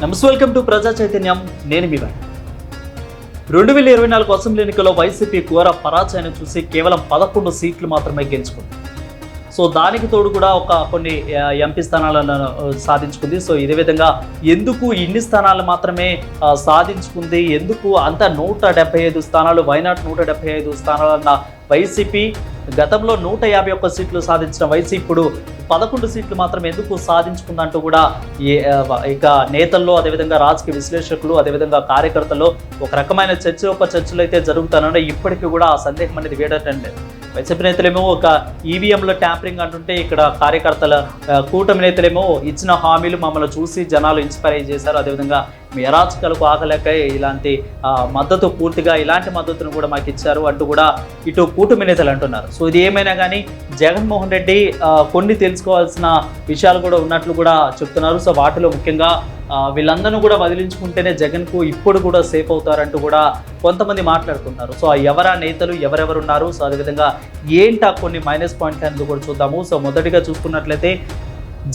నమస్తే, welcome to ప్రజా చైతన్యం. నేను మీ వాణి. 2024 అసెంబ్లీ ఎన్నికల్లో వైసీపీ ఘోర పరాజయాన్ని చూసి కేవలం 11 సీట్లు మాత్రమే గెలుచుకుంది. సో దానికి తోడు కూడా కొన్ని ఎంపీ స్థానాలను సాధించుకుంది. సో ఇదే విధంగా ఎందుకు ఇన్ని స్థానాలు మాత్రమే సాధించుకుంది, ఎందుకు అంత 175 స్థానాలు, వైనాట్ 175 స్థానాలన్న వైసీపీ గతంలో 151 సీట్లు సాధించిన వైసీపీ ఇప్పుడు 11 సీట్లు మాత్రం ఎందుకు సాధించుకుందంటూ కూడా ఇక నేతల్లో, అదేవిధంగా రాజకీయ విశ్లేషకులు, అదేవిధంగా కార్యకర్తల్లో ఒక రకమైన చర్చలు అయితే జరుగుతానని ఇప్పటికీ కూడా ఆ సందేహం అనేది వేడటం లేదు. వైసీపీ నేతలేమో ఒక ఈవీఎంలో ట్యాంపరింగ్ అంటుంటే, ఇక్కడ కార్యకర్తల కూటమి నేతలేమో ఇచ్చిన హామీలు మమ్మల్ని చూసి జనాలు ఇన్స్పైర్ చేశారు, అదేవిధంగా మీ అరాచకాలకు ఆగలేక ఇలాంటి మద్దతు, పూర్తిగా ఇలాంటి మద్దతును కూడా మాకు ఇచ్చారు అంటూ కూడా ఇటు కూటమి నేతలు అంటున్నారు. సో ఇది ఏమైనా కానీ జగన్మోహన్ రెడ్డి కొన్ని తెలుసుకోవాల్సిన విషయాలు కూడా ఉన్నట్లు కూడా చెప్తున్నారు. సో వాటిలో ముఖ్యంగా వీళ్ళందరూ కూడా వదిలించుకుంటేనే జగన్కు ఇప్పుడు కూడా సేఫ్ అవుతారంటూ కూడా కొంతమంది మాట్లాడుతున్నారు. సో ఎవరా నేతలు, ఎవరెవరున్నారు, సో అదేవిధంగా ఏంటా కొన్ని మైనస్ పాయింట్లు అనేది కూడా చూద్దాము. సో మొదటిగా చూసుకున్నట్లయితే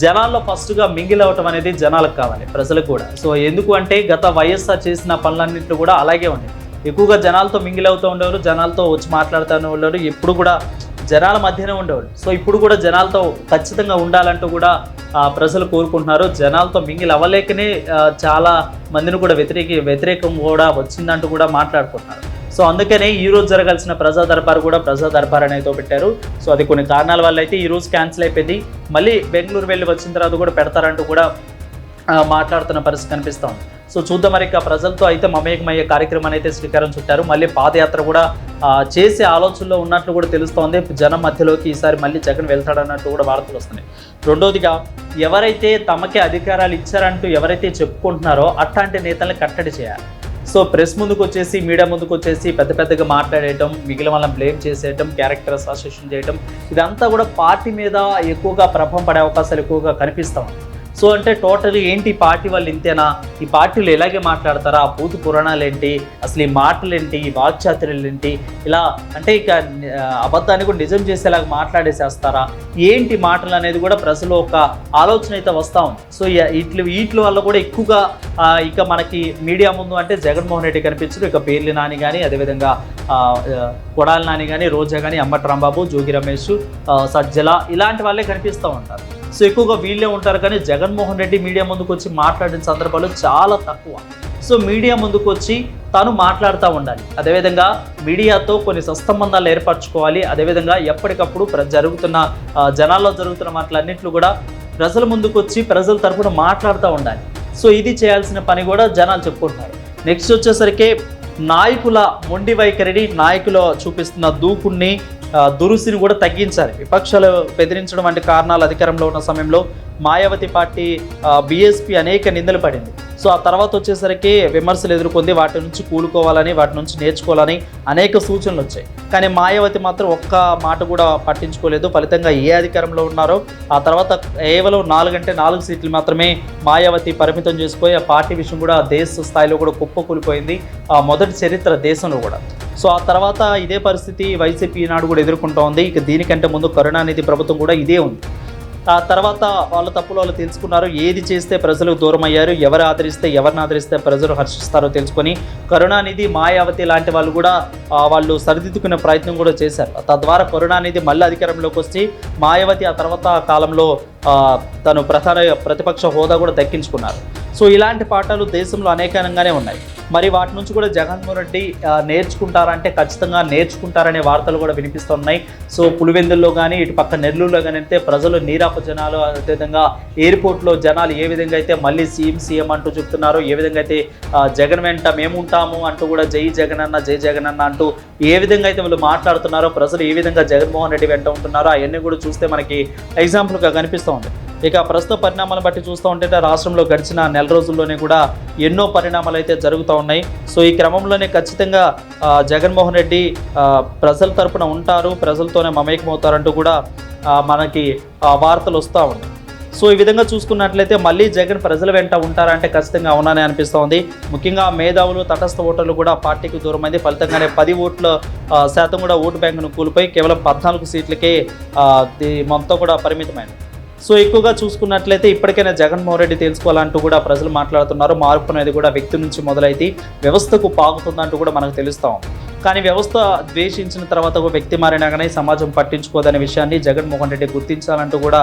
జనాల్లో ఫస్ట్గా మింగిల్ అవ్వటం అనేది జనాలకు కావాలి, ప్రజలకు కూడా. సో ఎందుకు అంటే గత వైఎస్ఆర్ చేసిన పనులన్నింటిలో కూడా అలాగే ఉన్నాయి. ఎక్కువగా జనాలతో మింగిల్ అవుతూ ఉండేవారు, జనాలతో వచ్చి మాట్లాడుతూ ఉండేవారు, ఎప్పుడు కూడా జనాల మధ్యనే ఉండేవాళ్ళు. సో ఇప్పుడు కూడా జనాలతో ఖచ్చితంగా ఉండాలంటూ కూడా ప్రజలు కోరుకుంటున్నారు. జనాలతో మింగిల్ అవ్వలేకనే చాలా మందిని కూడా వ్యతిరేకం కూడా వచ్చిందంటూ కూడా మాట్లాడుకుంటున్నారు. సో అందుకనే ఈరోజు జరగాల్సిన ప్రజా దర్బార్ అనేది పెట్టారు. సో అది కొన్ని కారణాల వల్ల అయితే ఈరోజు క్యాన్సిల్ అయిపోయింది. మళ్ళీ బెంగళూరు వెళ్ళి వచ్చిన తర్వాత కూడా పెడతారంటూ కూడా మాట్లాడుతున్న పరిస్థితి కనిపిస్తూ ఉంది. సో చూద్దాం మరి ఇక ప్రజలతో అయితే మమేకమయ్యే కార్యక్రమాన్ని అయితే శ్రీకారం చుట్టారు. మళ్ళీ పాదయాత్ర కూడా చేసే ఆలోచనలో ఉన్నట్లు కూడా తెలుస్తోంది. జనం మధ్యలోకి ఈసారి మళ్ళీ జగన్ వెళ్తాడన్నట్టు కూడా వార్తలు వస్తున్నాయి. రెండోదిగా ఎవరైతే తమకే అధికారాలు ఇచ్చారంటూ ఎవరైతే చెప్పుకుంటున్నారో అట్లాంటి నేతల్ని కట్టడి చేయాలి. సో ప్రెస్ ముందుకు వచ్చేసి, మీడియా ముందుకు వచ్చేసి పెద్దగా మాట్లాడేయటం, మిగిలిన వాళ్ళని బ్లేమ్ చేసేయటం, క్యారెక్టర్ అసోసియేషన్ చేయటం, ఇదంతా కూడా పార్టీ మీద ఎక్కువగా ప్రభావం పడే అవకాశాలు ఎక్కువగా కనిపిస్తూ ఉన్నాయి. సో అంటే టోటల్గా ఏంటి, పార్టీ వాళ్ళు ఇంతేనా, ఈ పార్టీలు ఎలాగే మాట్లాడతారా, ఆ పూర్తి పురాణాలు ఏంటి, అసలు ఈ మాటలు ఏంటి, ఈ వాక్చాతుర్యాలు ఏంటి, ఇలా అంటే ఇక అబద్ధాన్ని కూడా నిజం చేసేలాగా మాట్లాడేసేస్తారా, ఏంటి మాటలు అనేది కూడా ప్రజలు ఒక ఆలోచన అయితే వస్తూ ఉంది. సో వీటి వల్ల కూడా ఎక్కువగా ఇక మనకి మీడియా ముందు అంటే జగన్మోహన్ రెడ్డి కనిపించరు. ఇక పేర్లి నాని కానీ, అదేవిధంగా కొడాలి నాని కానీ, రోజా కానీ, అంబటి రాంబాబు, జోగి రమేష్, సజ్జల, ఇలాంటి వాళ్ళే కనిపిస్తూ ఉంటారు. సో ఎక్కువగా వీళ్ళే ఉంటారు. కానీ జగన్మోహన్ రెడ్డి మీడియా ముందుకు వచ్చి మాట్లాడిన సందర్భాలు చాలా తక్కువ. సో మీడియా ముందుకు వచ్చి తాను మాట్లాడుతూ ఉండాలి. అదేవిధంగా మీడియాతో కొన్ని సత్సంబంధాలు ఏర్పరచుకోవాలి. అదేవిధంగా ఎప్పటికప్పుడు జనాల్లో జరుగుతున్న మాటలన్నింటిలో కూడా ప్రజల ముందుకు వచ్చి ప్రజల తరఫున మాట్లాడుతూ ఉండాలి. సో ఇది చేయాల్సిన పని కూడా జనాలు చెప్పుకుంటున్నారు. నెక్స్ట్ వచ్చేసరికి నాయకుల మొండి వైఖరిని, నాయకులు చూపిస్తున్న దూకుణ్ణి, దురుసుని కూడా తగ్గించాలి. విపక్షాలు బెదిరించడం వంటి కారణాలు అధికారంలో ఉన్న సమయంలో మాయావతి పార్టీ, బీఎస్పీ అనేక నిందలు పడింది. సో ఆ తర్వాత వచ్చేసరికి విమర్శలు ఎదుర్కొంది. వాటి నుంచి కూలుకోవాలని, వాటి నుంచి నేర్చుకోవాలని అనేక సూచనలు వచ్చాయి. కానీ మాయావతి మాత్రం ఒక్క మాట కూడా పట్టించుకోలేదు. ఫలితంగా ఏ అధికారంలో ఉన్నారో ఆ తర్వాత కేవలం 4 సీట్లు మాత్రమే మాయావతి పరిమితం చేసుకొని ఆ పార్టీ విషయం కూడా దేశ స్థాయిలో కూడా కుప్పకూలిపోయింది. మొదటి చరిత్ర దేశంలో కూడా. సో ఆ తర్వాత ఇదే పరిస్థితి వైసీపీ నాడు కూడా ఎదుర్కొంటూ ఉంది. ఇక దీనికంటే ముందు కరుణానిధి ప్రభుత్వం కూడా ఇదే ఉంది. ఆ తర్వాత వాళ్ళ తప్పులు వాళ్ళు తెలుసుకున్నారు. ఏది చేస్తే ప్రజలు దూరం అయ్యారు, ఎవరిని ఆదరిస్తే ప్రజలు హర్షిస్తారో తెలుసుకొని కరుణానిధి, మాయావతి లాంటి వాళ్ళు కూడా వాళ్ళు సరిదిద్దుకునే ప్రయత్నం కూడా చేశారు. తద్వారా కరుణానిధి మళ్ళీ అధికారంలోకి వచ్చి మాయావతి ఆ తర్వాత కాలంలో తను ప్రతిపక్ష హోదా కూడా దక్కించుకున్నారు. సో ఇలాంటి పాఠాలు దేశంలో అనేకంగానే ఉన్నాయి. మరి వాటి నుంచి కూడా జగన్మోహన్ రెడ్డి నేర్చుకుంటారంటే ఖచ్చితంగా నేర్చుకుంటారనే వార్తలు కూడా వినిపిస్తున్నాయి. సో పులివెందుల్లో కానీ, ఇటు పక్క నెల్లూరులో కానీ అయితే ప్రజలు, నీరాపు జనాలు, అదేవిధంగా ఎయిర్పోర్ట్లో జనాలు ఏ విధంగా అయితే మళ్ళీ సీఎం అంటూ చెప్తున్నారో, ఏ విధంగా అయితే జగన్ వెంట మేముంటాము అంటూ కూడా జై జగన్ అన్న అంటూ ఏ విధంగా అయితే వీళ్ళు మాట్లాడుతున్నారో, ప్రజలు ఏ విధంగా జగన్మోహన్ రెడ్డి వెంట ఉంటున్నారో అవన్నీ కూడా చూస్తే మనకి ఎగ్జాంపుల్గా కనిపిస్తూ ఉంది. ఇక ప్రస్తుత పరిణామాలను బట్టి చూస్తూ ఉంటే రాష్ట్రంలో గడిచిన నెల రోజుల్లోనే కూడా ఎన్నో పరిణామాలు అయితే జరుగుతూ ఉన్నాయి. సో ఈ క్రమంలోనే ఖచ్చితంగా జగన్మోహన్ రెడ్డి ప్రజల తరపున ఉంటారు, ప్రజలతోనే మమేకమవుతారంటూ కూడా మనకి వార్తలు వస్తూ ఉన్నాయి. సో ఈ విధంగా చూసుకున్నట్లయితే మళ్ళీ జగన్ ప్రజల వెంట ఉంటారంటే ఖచ్చితంగా అవునని అనిపిస్తూ ఉంది. ముఖ్యంగా మేధావులు, తటస్థ ఓటర్లు కూడా పార్టీకి దూరమైంది. ఫలితంగానే 10% కూడా ఓటు బ్యాంకును కూలిపోయి కేవలం 14 సీట్లకే మొత్తం కూడా పరిమితమైంది. సో ఎక్కువగా చూసుకున్నట్లయితే ఇప్పటికైనా జగన్మోహన్ రెడ్డి తెలుసుకోవాలంటూ కూడా ప్రజలు మాట్లాడుతున్నారు. మార్పు అనేది కూడా వ్యక్తి నుంచి మొదలైతే వ్యవస్థకు పాకుతుందంటూ కూడా మనకు తెలుస్తాం. కానీ వ్యవస్థ ద్వేషించిన తర్వాత ఒక వ్యక్తి మారినా కానీ సమాజం పట్టించుకోదనే విషయాన్ని జగన్మోహన్ రెడ్డి గుర్తించాలంటూ కూడా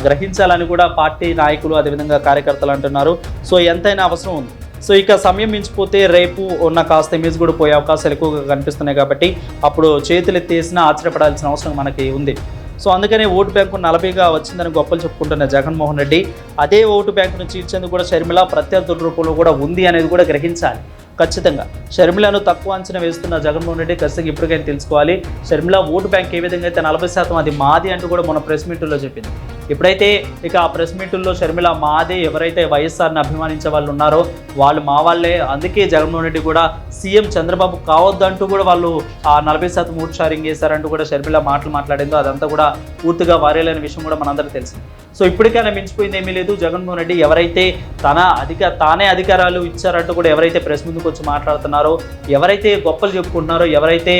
గ్రహించాలని కూడా పార్టీ నాయకులు అదేవిధంగా కార్యకర్తలు అంటున్నారు. సో ఎంతైనా అవసరం ఉంది. సో ఇక సమయం మించిపోతే రేపు ఉన్న కాస్త ఇమేజ్ కూడా పోయే అవకాశాలు ఎక్కువగా కనిపిస్తున్నాయి. కాబట్టి అప్పుడు చేతులు ఎత్తేసినా ఆశ్చర్యపడాల్సిన అవసరం మనకి ఉంది. సో అందుకనే ఓటు బ్యాంకు 40గా వచ్చిందని గొప్పలు చెప్పుకుంటున్న జగన్మోహన్ రెడ్డి అదే ఓటు బ్యాంకును చీల్చేందుకు కూడా షర్మిల ప్రత్యర్థుల రూపంలో కూడా ఉంది అనేది కూడా గ్రహించాలి. ఖచ్చితంగా షర్మిలను తక్కువ అంచనా వేస్తున్న జగన్మోహన్ రెడ్డి ఖచ్చితంగా ఇప్పటికైనా తెలుసుకోవాలి. షర్మిల ఓటు బ్యాంక్ ఏ విధంగా అయితే 40% అది మాది అంటూ కూడా మన ప్రెస్ మీట్లో చెప్పింది. ఎప్పుడైతే ఇక ఆ ప్రెస్ మీటుల్లో షర్మిల మాదే, ఎవరైతే వైఎస్ఆర్ని అభిమానించే వాళ్ళు ఉన్నారో వాళ్ళు మా వాళ్ళే, అందుకే జగన్మోహన్ రెడ్డి కూడా సీఎం చంద్రబాబు కావద్దంటూ కూడా వాళ్ళు ఆ 40% ఓటు షేరింగ్ చేశారంటూ కూడా షర్మిల మాట్లాడిందో అదంతా కూడా పూర్తిగా వారేలైన విషయం కూడా మనందరికీ తెలిసింది. సో ఇప్పటికైనా మించిపోయింది ఏమీ లేదు. జగన్మోహన్ రెడ్డి ఎవరైతే తానే అధికారాలు ఇచ్చారంటూ కూడా ఎవరైతే ప్రెస్ ముందుకు వచ్చి మాట్లాడుతున్నారో, ఎవరైతే గొప్పలు చెప్పుకుంటున్నారో, ఎవరైతే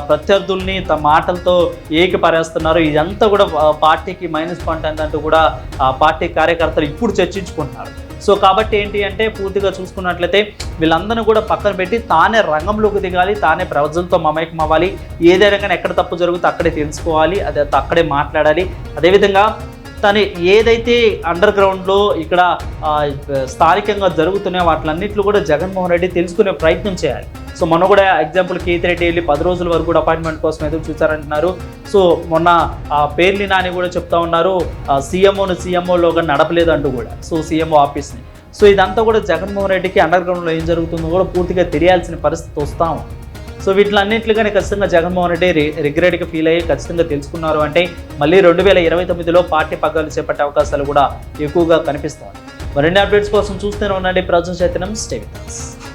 ప్రత్యర్థుల్ని తమ మాటలతో ఏకిపారేస్తున్నారో, ఇదంతా కూడా పార్టీకి మైనస్ పాయింట్ అంటూ కూడా పార్టీ కార్యకర్తలు ఇప్పుడు చర్చించుకుంటున్నారు. సో కాబట్టి ఏంటి అంటే పూర్తిగా చూసుకున్నట్లయితే వీళ్ళందరినీ కూడా పక్కన పెట్టి తానే రంగంలోకి దిగాలి, తానే ప్రజలతో మమేకం అవ్వాలి. ఏదైనా కానీ ఎక్కడ తప్పు జరుగుతుందో అక్కడే తెలుసుకోవాలి, అక్కడే మాట్లాడాలి. అదేవిధంగా తను ఏదైతే అండర్ గ్రౌండ్లో ఇక్కడ స్థానికంగా జరుగుతున్నాయో వాటిలన్నింటిలో కూడా జగన్మోహన్ రెడ్డి తెలుసుకునే ప్రయత్నం చేయాలి. సో మొన్న కూడా ఎగ్జాంపుల్ కేతిరెడ్డి వెళ్ళి 10 రోజుల వరకు కూడా అపాయింట్మెంట్ కోసం ఎదురు చూశారంటున్నారు. సో మొన్న పేర్ని నాని కూడా చెప్తా ఉన్నారు సీఎంఓలోగా నడపలేదు అంటూ కూడా, సో సీఎంఓ ఆఫీస్ని. సో ఇదంతా కూడా జగన్మోహన్ రెడ్డికి అండర్ గ్రౌండ్లో ఏం జరుగుతుందో కూడా పూర్తిగా తెలియాల్సిన పరిస్థితి వస్తాము. సో వీటిలన్నింటిగానే ఖచ్చితంగా జగన్మోహన్ రెడ్డి రిగ్రెట్గా ఫీల్ అయ్యి ఖచ్చితంగా తెలుసుకున్నారు అంటే మళ్ళీ 2029లో పార్టీ పగ్గాలు చేపట్టే అవకాశాలు కూడా ఎక్కువగా కనిపిస్తాయి. మరిన్ని అప్డేట్స్ కోసం చూస్తూనే ఉండండి ప్రజా చైతన్యం. Stay with us.